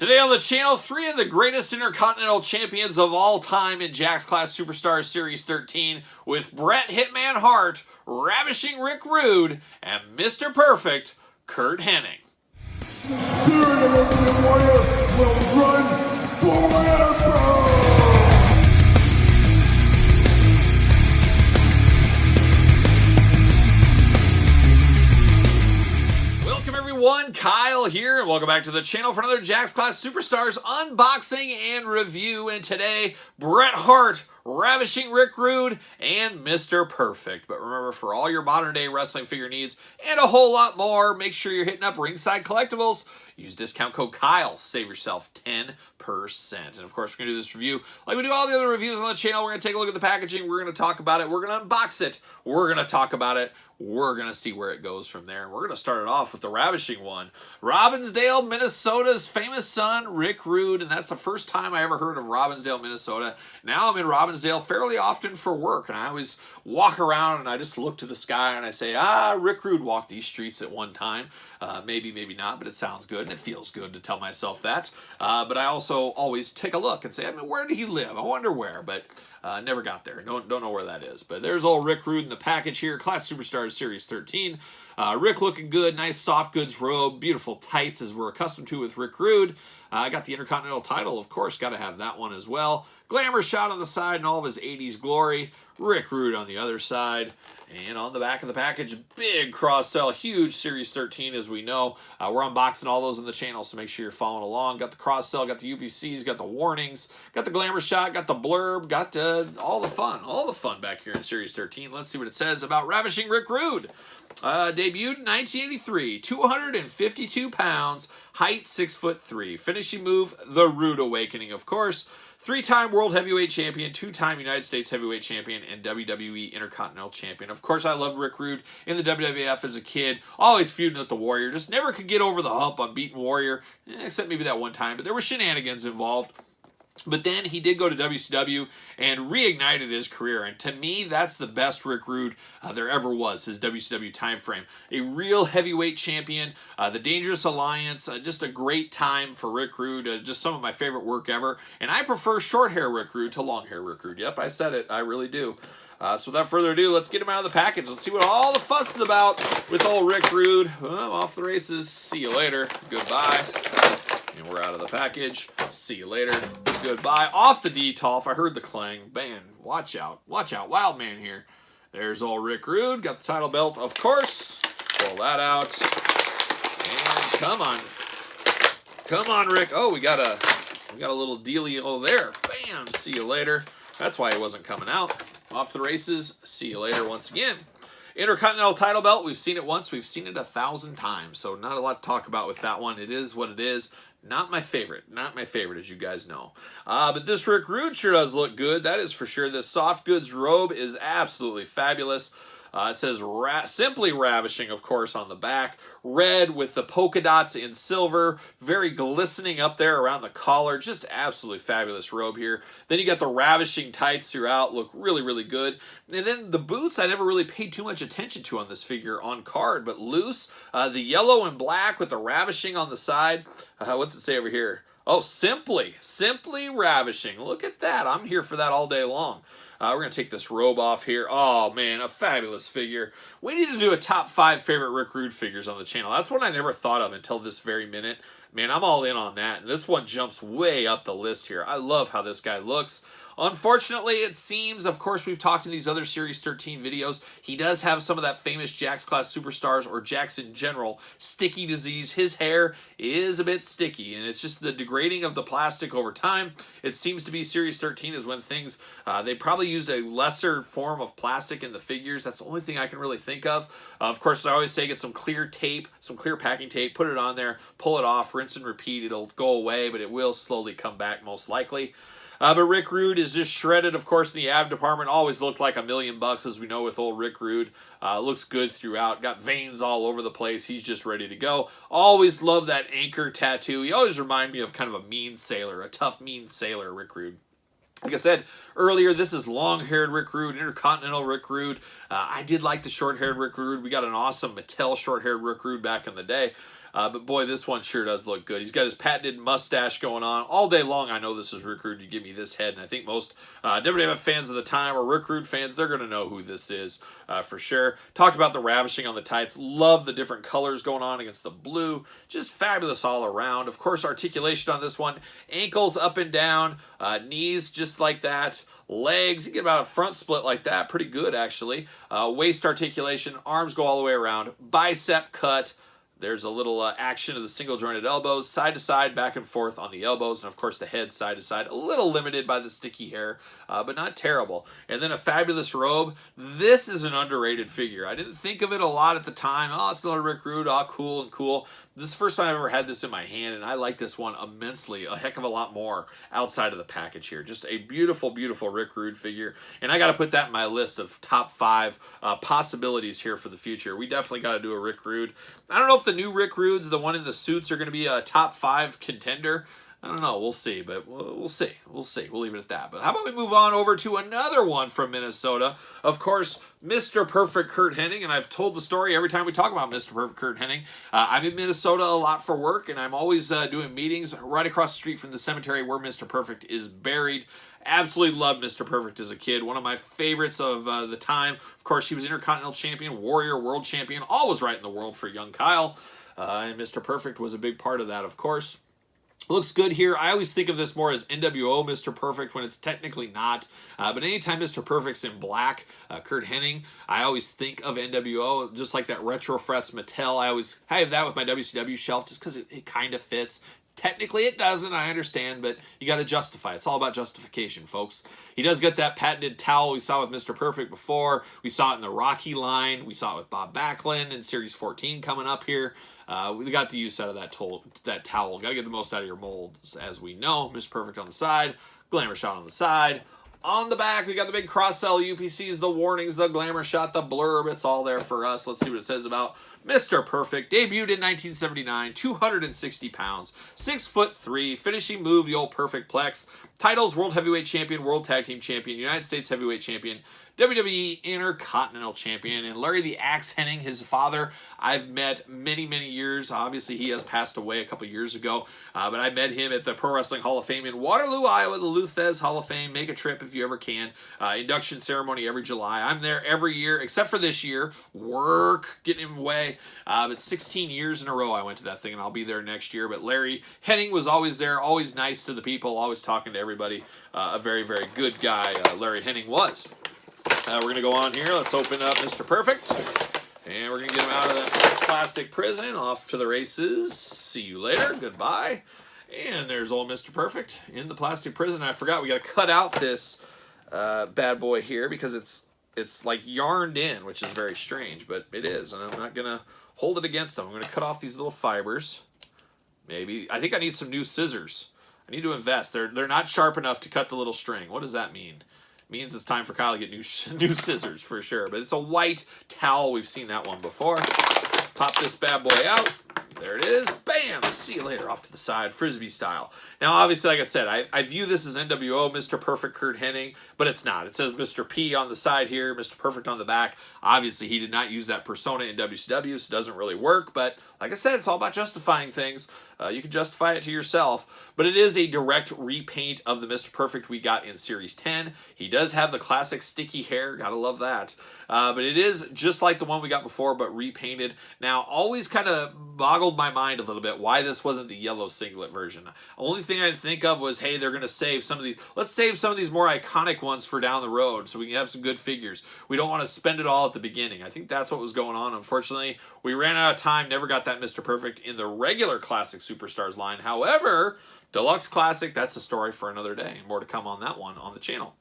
Today on the channel, 3 of the greatest Intercontinental Champions of all time in Jack's Class Superstars Series 13 with Bret Hitman Hart, Ravishing Rick Rude, and Mr. Perfect, Curt Hennig. The spirit of Ultimate Warrior will run forever! Welcome everyone, Kyle here, and welcome back to the channel for another Jack's Class Superstars unboxing and review. And today, Bret Hart, Ravishing Rick Rude, and Mr. Perfect. But remember, for all your modern day wrestling figure needs and a whole lot more, make sure you're hitting up Ringside Collectibles. Use discount code Kyle, save yourself 10%. And of course, we're going to do this review like we do all the other reviews on the channel. We're going to take a look at the packaging. We're going to talk about it. We're going to unbox it. We're going to talk about it. We're going to see where it goes from there. We're going to start it off with the ravishing one. Robbinsdale, Minnesota's famous son, Rick Rude. And that's the first time I ever heard of Robbinsdale, Minnesota. Now I'm in Robbinsdale fairly often for work. And I always walk around and I just look to the sky and I say, Rick Rude walked these streets at one time. Maybe, maybe not, but it sounds good and it feels good to tell myself that. But I also always take a look and say, where did he live? I wonder where, but never got there. Don't know where that is. But there's old Rick Rude in the package here. Class Superstars Series 13. Rick looking good. Nice soft goods robe. Beautiful tights as we're accustomed to with Rick Rude. I got the Intercontinental title, of course. Got to have that one as well. Glamour shot on the side in all of his 80s glory. Rick Rude on the other side. And on the back of the package, big cross-sell, huge Series 13, as we know. We're unboxing all those on the channel, so make sure you're following along. Got the cross-sell, got the UPCs, got the warnings, got the glamour shot, got the blurb, got all the fun back here in Series 13. Let's see what it says about Ravishing Rick Rude. Debuted in 1983, 252 pounds, height 6'3". Finishing move, the Rude Awakening, of course. 3-time World Heavyweight Champion, 2-time United States Heavyweight Champion, and WWE Intercontinental Champion. Of course, I loved Rick Rude in the WWF as a kid. Always feuding with the Warrior. Just never could get over the hump on beating Warrior, except maybe that one time. But there were shenanigans involved. But then he did go to WCW and reignited his career. And to me, that's the best Rick Rude there ever was, his WCW time frame. A real heavyweight champion, the Dangerous Alliance, just a great time for Rick Rude. Just some of my favorite work ever. And I prefer short hair Rick Rude to long hair Rick Rude. Yep, I said it. I really do. So without further ado, let's get him out of the package. Let's see what all the fuss is about with old Rick Rude. Well, off the races. See you later. Goodbye. And we're out of the package. See you later. Goodbye. Off the D-Tolf. I heard the clang. Man, watch out. Watch out. Wild man here. There's old Rick Rude. Got the title belt, of course. Pull that out. And come on. Come on, Rick. Oh, we got a little dealio there. Bam. See you later. That's why he wasn't coming out. Off the races. See you later once again. Intercontinental title belt. We've seen it once. We've seen it 1,000 times. So not a lot to talk about with that one. It is what it is. Not my favorite. Not my favorite, as you guys know. But this Rick Rude sure does look good. That is for sure. This soft goods robe is absolutely fabulous. It says Simply Ravishing, of course, on the back. Red with the polka dots in silver. Very glistening up there around the collar. Just absolutely fabulous robe here. Then you got the Ravishing tights throughout. Look really, really good. And then the boots I never really paid too much attention to on this figure on card, but loose. The yellow and black with the Ravishing on the side. What's it say over here? Oh, Simply Ravishing. Look at that. I'm here for that all day long. We're going to take this robe off here. Oh, man, a fabulous figure. We need to do a top 5 favorite Rick Rude figures on the channel. That's one I never thought of until this very minute. Man, I'm all in on that. And this one jumps way up the list here. I love how this guy looks. Unfortunately, it seems, of course, we've talked in these other Series 13 videos, he does have some of that famous Jack's Class Superstars, or Jack's in general, sticky disease. His hair is a bit sticky, and it's just the degrading of the plastic over time. It seems to be Series 13 is when things, they probably used a lesser form of plastic in the figures. That's the only thing I can really think of. Of course, I always say get some clear tape, some clear packing tape, put it on there, pull it off, rinse and repeat. It'll go away, but it will slowly come back most likely. But Rick Rude is just shredded, of course, in the ab department. Always looked like $1,000,000, as we know with old Rick Rude. Looks good throughout. Got veins all over the place. He's just ready to go. Always love that anchor tattoo. He always reminded me of kind of a mean sailor, a tough, mean sailor, Rick Rude. Like I said earlier, this is long-haired Rick Rude, Intercontinental Rick Rude. I did like the short-haired Rick Rude. We got an awesome Mattel short-haired Rick Rude back in the day. But boy, this one sure does look good. He's got his patented mustache going on all day long. I know this is Rick Rude. You give me this head, and I think most WWF fans of the time or Rick Rude fans, they're going to know who this is for sure. Talked about the ravishing on the tights. Love the different colors going on against the blue. Just fabulous all around. Of course, articulation on this one. Ankles up and down. Knees just like that. Legs, you get about a front split like that. Pretty good, actually. Waist articulation. Arms go all the way around. Bicep cut. There's a little action of the single jointed elbows, side to side, back and forth on the elbows, and of course the head side to side. A little limited by the sticky hair, but not terrible. And then a fabulous robe. This is an underrated figure. I didn't think of it a lot at the time. Oh, it's another Rick Rude. Oh, cool and cool. This is the first time I've ever had this in my hand, and I like this one immensely, a heck of a lot more outside of the package here. Just a beautiful, beautiful Rick Rude figure, and I got to put that in my list of top 5 possibilities here for the future. We definitely got to do a Rick Rude. I don't know if the new Rick Rudes, the one in the suits, are going to be a top 5 contender. I don't know. We'll see, but we'll see. We'll see. We'll leave it at that. But how about we move on over to another one from Minnesota? Of course, Mr. Perfect Curt Hennig, and I've told the story every time we talk about Mr. Perfect Curt Hennig. I'm in Minnesota a lot for work, and I'm always doing meetings right across the street from the cemetery where Mr. Perfect is buried. Absolutely loved Mr. Perfect as a kid. One of my favorites of the time. Of course, he was Intercontinental Champion, Warrior World Champion, always right in the world for young Kyle. And Mr. Perfect was a big part of that, of course. Looks good here. I always think of this more as NWO Mr. Perfect when it's technically not. But anytime Mr. Perfect's in black, Curt Hennig, I always think of NWO, just like that Retro Fresh Mattel. I always have that with my WCW shelf just because it kind of fits. Technically it doesn't, I understand, but you got to justify it. It's all about justification, folks. He does get that patented towel we saw with Mr. Perfect before. We saw it in the Rocky line. We saw it with Bob Backlund in Series 14 coming up here. We got the use out of that towel. Got to get the most out of your molds, as we know. Mr. Perfect on the side, Glamour Shot on the side. On the back, we got the big cross-sell UPCs, the warnings, the Glamour Shot, the blurb. It's all there for us. Let's see what it says about Mr. Perfect. Debuted in 1979, 260 pounds, 6'3", finishing move, the old Perfect Plex. Titles, World Heavyweight Champion, World Tag Team Champion, United States Heavyweight Champion, WWE Intercontinental Champion, and Larry the Axe Hennig, his father, I've met many, many years. Obviously, he has passed away a couple years ago, but I met him at the Pro Wrestling Hall of Fame in Waterloo, Iowa, the Luthez Hall of Fame. Make a trip if you ever can. Induction ceremony every July. I'm there every year, except for this year. Work getting in the way. But 16 years in a row I went to that thing, and I'll be there next year. But Larry Hennig was always there, always nice to the people, always talking to everybody. A very, very good guy, Larry Hennig was. We're going to go on here. Let's open up Mr. Perfect. And we're going to get him out of that plastic prison. Off to the races. See you later. Goodbye. And there's old Mr. Perfect in the plastic prison. I forgot we got to cut out this bad boy here because it's like yarned in, which is very strange, but it is. And I'm not going to hold it against him. I'm going to cut off these little fibers. Maybe. I think I need some new scissors. I need to invest. They're not sharp enough to cut the little string. What does that mean? Means it's time for Kyle to get new scissors for sure. But it's a white towel. We've seen that one before. Pop this bad boy out. There it is. Bam! See you later. Off to the side. Frisbee style. Now, obviously, like I said, I view this as NWO, Mr. Perfect Curt Hennig, but it's not. It says Mr. P on the side here, Mr. Perfect on the back. Obviously, he did not use that persona in WCW, so it doesn't really work. But like I said, it's all about justifying things. You can justify it to yourself. But it is a direct repaint of the Mr. Perfect we got in Series 10. He does have the classic sticky hair. Gotta love that. But it is just like the one we got before, but repainted. Now, always kind of boggled my mind a little bit why this wasn't the yellow singlet version. Only thing I think of was, hey, they're going to save some of these. Let's save some of these more iconic ones for down the road so we can have some good figures. We don't want to spend it all at the beginning. I think that's what was going on. Unfortunately, we ran out of time. Never got that Mr. Perfect in the regular Classic Superstars line. However, Deluxe Classic, that's a story for another day. More to come on that one on the channel.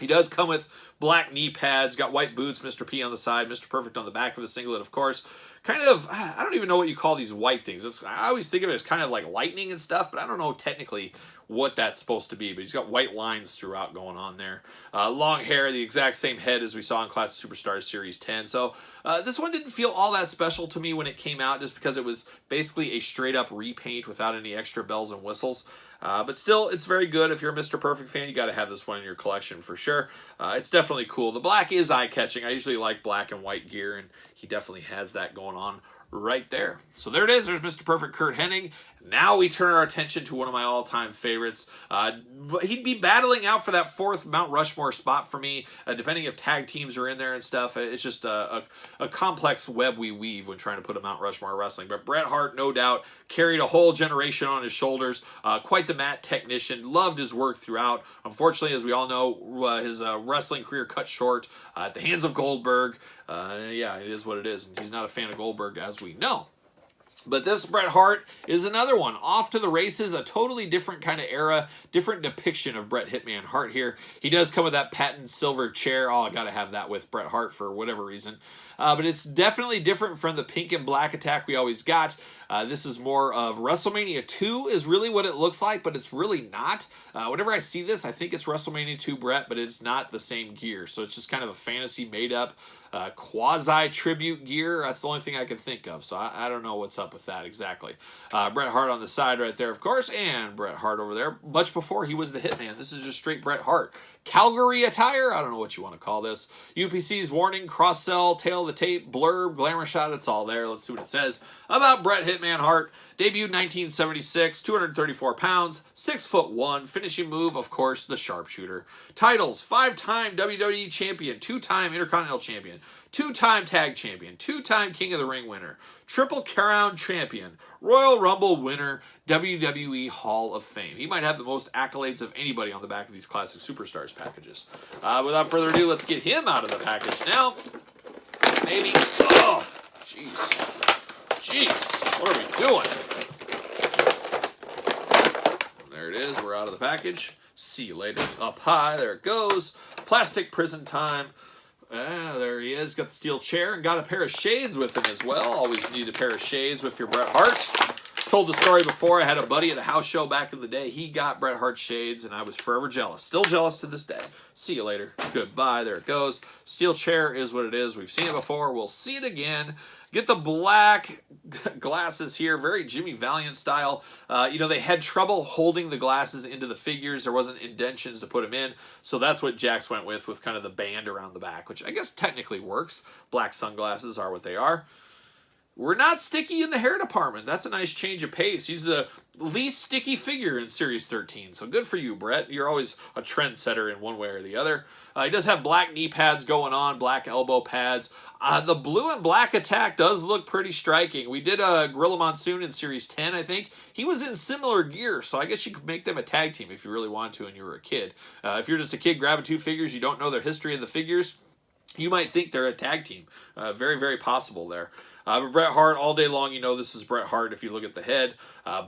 He does come with black knee pads, got white boots, Mr. P on the side, Mr. Perfect on the back of the singlet, of course. Kind of, I don't even know what you call these white things. I always think of it as kind of like lightning and stuff, but I don't know technically what that's supposed to be. But he's got white lines throughout going on there. Long hair, the exact same head as we saw in Classic Superstars Series 10. So this one didn't feel all that special to me when it came out, just because it was basically a straight-up repaint without any extra bells and whistles. But still, it's very good. If you're a Mr. Perfect fan, you got to have this one in your collection for sure. It's definitely cool. The black is eye-catching. I usually like black and white gear, and he definitely has that going on right there. So there it is. There's Mr. Perfect Curt Hennig. Now we turn our attention to one of my all-time favorites. He'd be battling out for that fourth Mount Rushmore spot for me, depending if tag teams are in there and stuff. It's just a complex web we weave when trying to put a Mount Rushmore wrestling. But Bret Hart, no doubt, carried a whole generation on his shoulders. Quite the mat technician. Loved his work throughout. Unfortunately, as we all know, his wrestling career cut short at the hands of Goldberg. Yeah, it is what it is. And he's not a fan of Goldberg, as we know. But this Bret Hart is another one. Off to the races, a totally different kind of era, different depiction of Bret Hitman Hart here. He does come with that patent silver chair. Oh, I got to have that with Bret Hart for whatever reason. But it's definitely different from the pink and black attack we always got. This is more of WrestleMania 2 is really what it looks like, but it's really not. Whenever I see this, I think it's WrestleMania 2 Bret, but it's not the same gear. So it's just kind of a fantasy made-up quasi-tribute gear. That's the only thing I can think of. So I don't know what's up with that exactly. Bret Hart on the side right there, of course, and Bret Hart over there. Much before he was the Hitman. This is just straight Bret Hart. Calgary attire, I don't know what you want to call this. UPC's warning, cross-sell, tail of the tape, blurb, glamour shot, it's all there. Let's see what it says about Bret Hitman Hart. Debuted 1976, 234 pounds, 6'1", finishing move, of course, the sharpshooter. Titles, 5-time WWE champion, 2-time Intercontinental champion, 2-time tag champion, 2-time King of the Ring winner, Triple Crown champion, Royal Rumble winner, WWE Hall of Fame. He might have the most accolades of anybody on the back of these Classic Superstars packages. Without further ado, let's get him out of the package now. Maybe. Oh, jeez. Jeez. What are we doing? There it is. We're out of the package. See you later. Up high. There it goes. Plastic prison time. There he is. Got the steel chair and got a pair of shades with him as well. Always need a pair of shades with your Bret Hart. Told the story before. I had a buddy at a house show back in the day. He got Bret Hart shades, and I was forever jealous. Still jealous to this day. See you later. Goodbye. There it goes. Steel chair is what it is. We've seen it before. We'll see it again. Get the black glasses here. Very Jimmy Valiant style. You know, they had trouble holding the glasses into the figures. There wasn't indentions to put them in. So that's what Jax went with kind of the band around the back, which I guess technically works. Black sunglasses are what they are. We're not sticky in the hair department. That's a nice change of pace. He's the least sticky figure in Series 13. So good for you, Bret. You're always a trendsetter in one way or the other. He does have black knee pads going on, black elbow pads. The blue and black attack does look pretty striking. We did a Gorilla Monsoon in Series 10, I think. He was in similar gear, so I guess you could make them a tag team if you really wanted to and you were a kid. If you're just a kid grabbing two figures, you don't know their history of the figures, you might think they're a tag team. Very, very possible there. But Bret Hart, all day long, you know this is Bret Hart if you look at the head.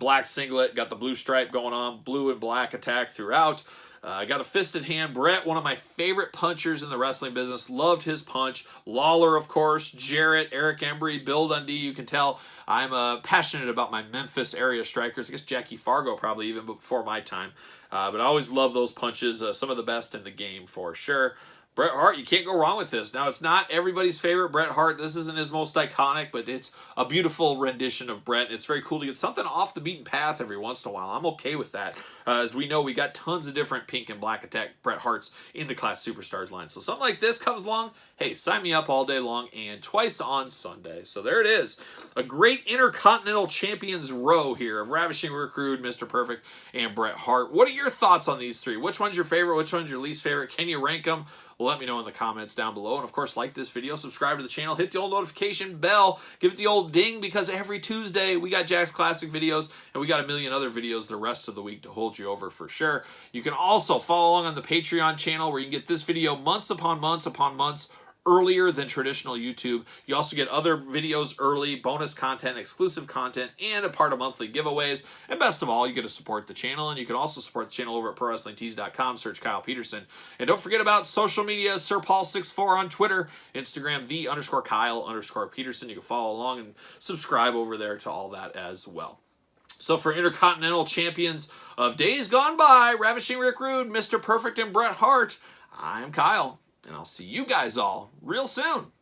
Black singlet, got the blue stripe going on, blue and black attack throughout. Got a fisted hand. Bret, one of my favorite punchers in the wrestling business. Loved his punch. Lawler, of course. Jarrett, Eric Embry, Bill Dundee. You can tell I'm passionate about my Memphis area strikers. I guess Jackie Fargo probably even before my time. But I always love those punches. Some of the best in the game for sure. Bret Hart, you can't go wrong with this. Now, it's not everybody's favorite Bret Hart. This isn't his most iconic, but it's a beautiful rendition of Bret. It's very cool to get something off the beaten path every once in a while. I'm okay with that. As we know, we got tons of different pink and black attack Bret Harts in the Class Superstars line. So something like this comes along, hey, sign me up all day long and twice on Sunday. So there it is. A great Intercontinental Champions row here of Ravishing Rick Rude, Mr. Perfect, and Bret Hart. What are your thoughts on these three? Which one's your favorite? Which one's your least favorite? Can you rank them? Let me know in the comments down below. And of course, like this video, subscribe to the channel, hit the old notification bell, give it the old ding, because every Tuesday we got Jack's Classic videos and we got a million other videos the rest of the week to hold you over for sure. You can also follow along on the Patreon channel where you can get this video months upon months upon months earlier than traditional YouTube. You also get other videos early, bonus content, exclusive content, and a part of monthly giveaways. And best of all, you get to support the channel, and you can also support the channel over at ProWrestlingTees.com. Search Kyle Peterson. And don't forget about social media, SirPaul64 on Twitter, Instagram, _Kyle_Peterson. You can follow along and subscribe over there to all that as well. So for Intercontinental Champions of Days Gone By, Ravishing Rick Rude, Mr. Perfect, and Bret Hart, I'm Kyle. And I'll see you guys all real soon.